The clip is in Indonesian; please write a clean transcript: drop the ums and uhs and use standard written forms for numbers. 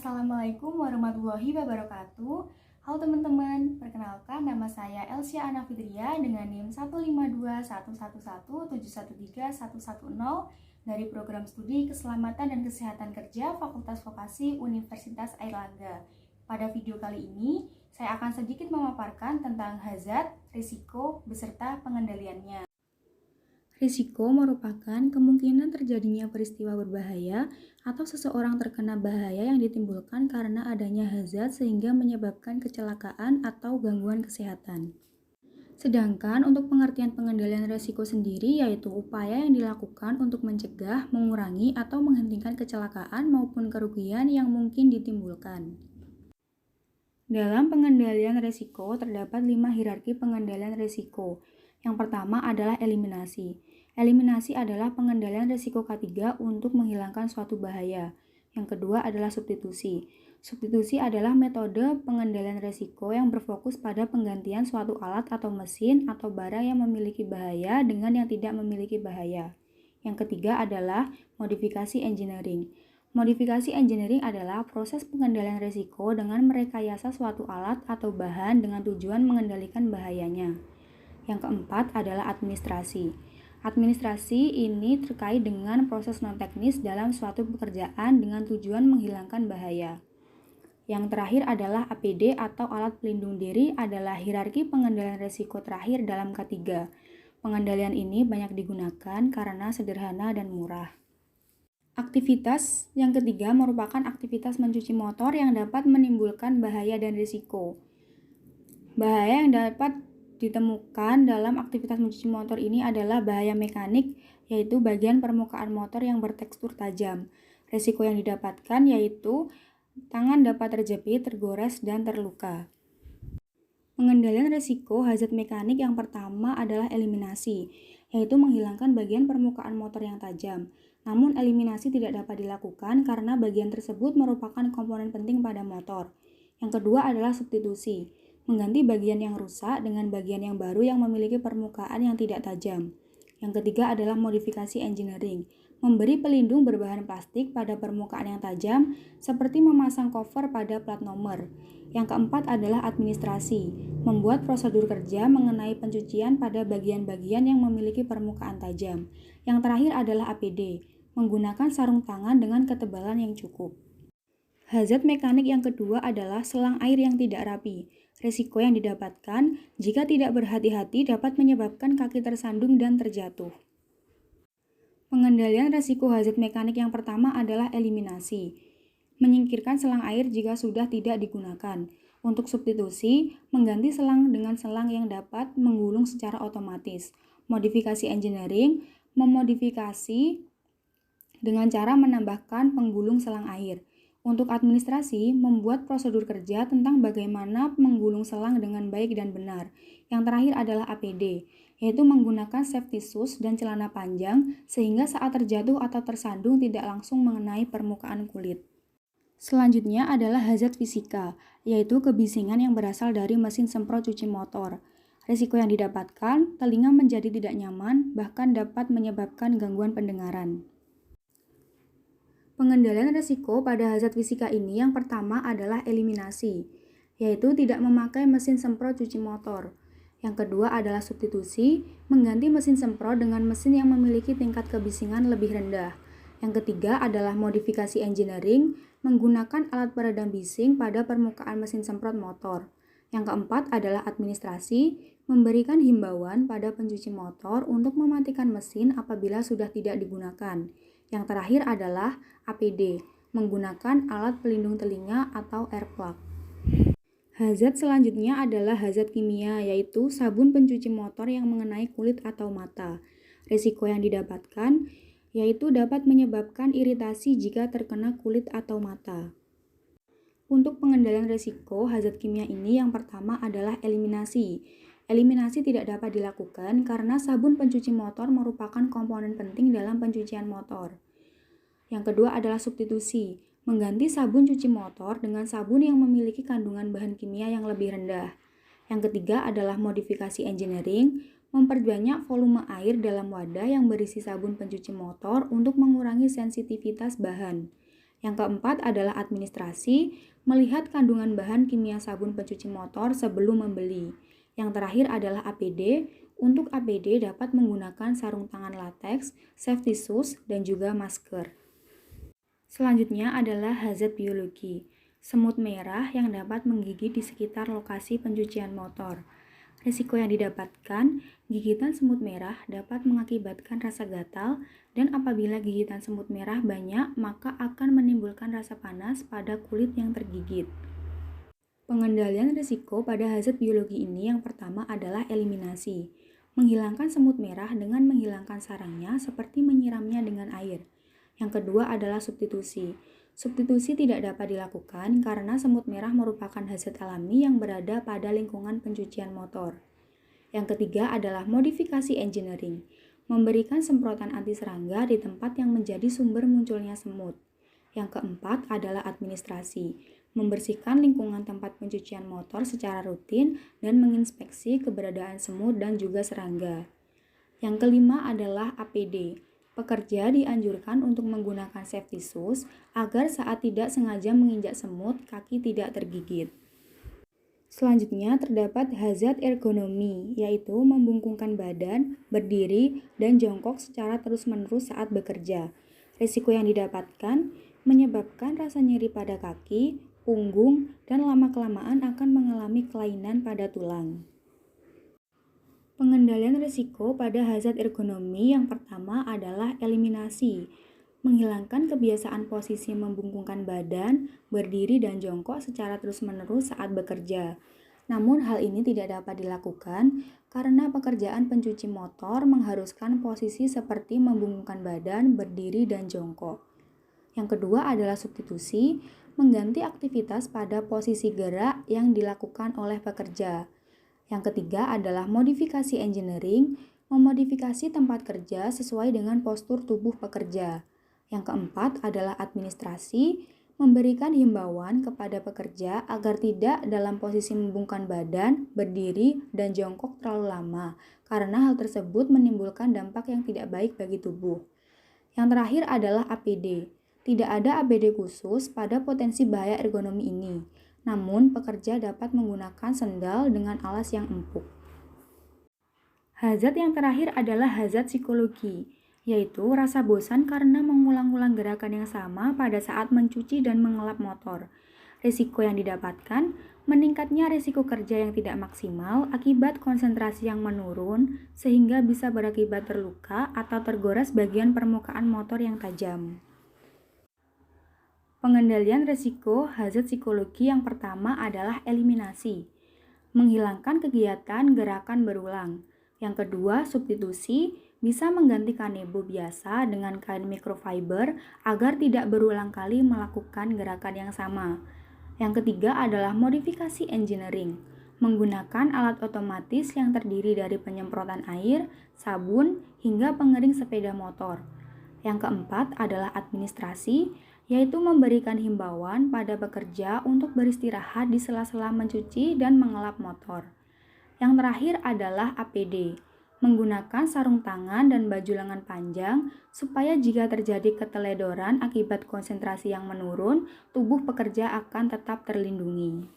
Assalamualaikum warahmatullahi wabarakatuh. Halo teman-teman, perkenalkan nama saya Elsia Ana Fitria dengan NIM 1521117131110 dari Program Studi Keselamatan dan Kesehatan Kerja Fakultas Vokasi Universitas Airlangga. Pada video kali ini, saya akan sedikit memaparkan tentang hazard, risiko, beserta pengendaliannya. Risiko merupakan kemungkinan terjadinya peristiwa berbahaya atau seseorang terkena bahaya yang ditimbulkan karena adanya hazard sehingga menyebabkan kecelakaan atau gangguan kesehatan. Sedangkan untuk pengertian pengendalian risiko sendiri yaitu upaya yang dilakukan untuk mencegah, mengurangi, atau menghentikan kecelakaan maupun kerugian yang mungkin ditimbulkan. Dalam pengendalian risiko terdapat 5 hierarki pengendalian risiko. Yang pertama adalah eliminasi. Eliminasi adalah pengendalian risiko K3 untuk menghilangkan suatu bahaya. Yang kedua adalah substitusi. Substitusi adalah metode pengendalian risiko yang berfokus pada penggantian suatu alat atau mesin atau barang yang memiliki bahaya dengan yang tidak memiliki bahaya. Yang ketiga adalah modifikasi engineering. Modifikasi engineering adalah proses pengendalian risiko dengan merekayasa suatu alat atau bahan dengan tujuan mengendalikan bahayanya. Yang keempat adalah administrasi. Administrasi ini terkait dengan proses non-teknis dalam suatu pekerjaan dengan tujuan menghilangkan bahaya. Yang terakhir adalah APD atau alat pelindung diri adalah hierarki pengendalian risiko terakhir dalam K3. Pengendalian ini banyak digunakan karena sederhana dan murah. Aktivitas yang ketiga merupakan aktivitas mencuci motor yang dapat menimbulkan bahaya dan risiko. Bahaya yang dapat ditemukan dalam aktivitas mencuci motor ini adalah bahaya mekanik, yaitu bagian permukaan motor yang bertekstur tajam. Risiko yang didapatkan yaitu tangan dapat terjepit, tergores, dan terluka. Pengendalian risiko hazard mekanik yang pertama adalah eliminasi, yaitu menghilangkan bagian permukaan motor yang tajam. Namun eliminasi tidak dapat dilakukan karena bagian tersebut merupakan komponen penting pada motor. Yang kedua adalah substitusi. Mengganti bagian yang rusak dengan bagian yang baru yang memiliki permukaan yang tidak tajam. Yang ketiga adalah modifikasi engineering, memberi pelindung berbahan plastik pada permukaan yang tajam seperti memasang cover pada plat nomor. Yang keempat adalah administrasi, membuat prosedur kerja mengenai pencucian pada bagian-bagian yang memiliki permukaan tajam. Yang terakhir adalah APD, menggunakan sarung tangan dengan ketebalan yang cukup. Hazard mekanik yang kedua adalah selang air yang tidak rapi. Risiko yang didapatkan jika tidak berhati-hati dapat menyebabkan kaki tersandung dan terjatuh. Pengendalian risiko hazard mekanik yang pertama adalah eliminasi. Menyingkirkan selang air jika sudah tidak digunakan. Untuk substitusi, mengganti selang dengan selang yang dapat menggulung secara otomatis. Modifikasi engineering, memodifikasi dengan cara menambahkan penggulung selang air. Untuk administrasi, membuat prosedur kerja tentang bagaimana menggulung selang dengan baik dan benar. Yang terakhir adalah APD, yaitu menggunakan safety shoes dan celana panjang sehingga saat terjatuh atau tersandung tidak langsung mengenai permukaan kulit. Selanjutnya adalah hazard fisika, yaitu kebisingan yang berasal dari mesin semprot cuci motor. Risiko yang didapatkan, telinga menjadi tidak nyaman, bahkan dapat menyebabkan gangguan pendengaran. Pengendalian risiko pada hazard fisika ini yang pertama adalah eliminasi, yaitu tidak memakai mesin semprot cuci motor. Yang kedua adalah substitusi, mengganti mesin semprot dengan mesin yang memiliki tingkat kebisingan lebih rendah. Yang ketiga adalah modifikasi engineering, menggunakan alat peredam bising pada permukaan mesin semprot motor. Yang keempat adalah administrasi, memberikan himbauan pada pencuci motor untuk mematikan mesin apabila sudah tidak digunakan. Yang terakhir adalah APD, menggunakan alat pelindung telinga atau air plug. Hazard selanjutnya adalah hazard kimia, yaitu sabun pencuci motor yang mengenai kulit atau mata. Risiko yang didapatkan yaitu dapat menyebabkan iritasi jika terkena kulit atau mata. Untuk pengendalian risiko hazard kimia ini yang pertama adalah eliminasi. Eliminasi tidak dapat dilakukan karena sabun pencuci motor merupakan komponen penting dalam pencucian motor. Yang kedua adalah substitusi, mengganti sabun cuci motor dengan sabun yang memiliki kandungan bahan kimia yang lebih rendah. Yang ketiga adalah modifikasi engineering, memperbanyak volume air dalam wadah yang berisi sabun pencuci motor untuk mengurangi sensitivitas bahan. Yang keempat adalah administrasi, melihat kandungan bahan kimia sabun pencuci motor sebelum membeli. Yang terakhir adalah APD. Untuk APD dapat menggunakan sarung tangan latex, safety shoes, dan juga masker. Selanjutnya adalah hazard biologi. Semut merah yang dapat menggigit di sekitar lokasi pencucian motor. Risiko yang didapatkan, gigitan semut merah dapat mengakibatkan rasa gatal, dan apabila gigitan semut merah banyak, maka akan menimbulkan rasa panas pada kulit yang tergigit. Pengendalian risiko pada hazard biologi ini yang pertama adalah eliminasi. Menghilangkan semut merah dengan menghilangkan sarangnya seperti menyiramnya dengan air. Yang kedua adalah substitusi. Substitusi tidak dapat dilakukan karena semut merah merupakan hazard alami yang berada pada lingkungan pencucian motor. Yang ketiga adalah modifikasi engineering, memberikan semprotan anti serangga di tempat yang menjadi sumber munculnya semut. Yang keempat adalah administrasi, membersihkan lingkungan tempat pencucian motor secara rutin dan menginspeksi keberadaan semut dan juga serangga. Yang kelima adalah APD. Pekerja dianjurkan untuk menggunakan safety shoes agar saat tidak sengaja menginjak semut, kaki tidak tergigit. Selanjutnya terdapat hazard ergonomi, yaitu membungkungkan badan, berdiri, dan jongkok secara terus-menerus saat bekerja. Risiko yang didapatkan menyebabkan rasa nyeri pada kaki, punggung, dan lama-kelamaan akan mengalami kelainan pada tulang. Pengendalian risiko pada hazard ergonomi yang pertama adalah eliminasi, menghilangkan kebiasaan posisi membungkungkan badan, berdiri, dan jongkok secara terus-menerus saat bekerja. Namun hal ini tidak dapat dilakukan karena pekerjaan pencuci motor mengharuskan posisi seperti membungkungkan badan, berdiri, dan jongkok. Yang kedua adalah substitusi, mengganti aktivitas pada posisi gerak yang dilakukan oleh pekerja. Yang ketiga adalah modifikasi engineering, memodifikasi tempat kerja sesuai dengan postur tubuh pekerja. Yang keempat adalah administrasi, memberikan himbauan kepada pekerja agar tidak dalam posisi membungkukkan badan, berdiri, dan jongkok terlalu lama, karena hal tersebut menimbulkan dampak yang tidak baik bagi tubuh. Yang terakhir adalah APD. Tidak ada APD khusus pada potensi bahaya ergonomi ini. Namun, pekerja dapat menggunakan sendal dengan alas yang empuk. Hazard yang terakhir adalah hazard psikologi, yaitu rasa bosan karena mengulang-ulang gerakan yang sama pada saat mencuci dan mengelap motor. Risiko yang didapatkan, meningkatnya risiko kerja yang tidak maksimal akibat konsentrasi yang menurun, sehingga bisa berakibat terluka atau tergores bagian permukaan motor yang tajam. Pengendalian risiko hazard psikologi yang pertama adalah eliminasi, menghilangkan kegiatan gerakan berulang. Yang kedua, substitusi, bisa mengganti kanebo biasa dengan kain microfiber agar tidak berulang kali melakukan gerakan yang sama. Yang ketiga adalah modifikasi engineering, menggunakan alat otomatis yang terdiri dari penyemprotan air, sabun, hingga pengering sepeda motor. Yang keempat adalah administrasi, yaitu memberikan himbauan pada pekerja untuk beristirahat di sela-sela mencuci dan mengelap motor. Yang terakhir adalah APD, menggunakan sarung tangan dan baju lengan panjang supaya jika terjadi keteledoran akibat konsentrasi yang menurun, tubuh pekerja akan tetap terlindungi.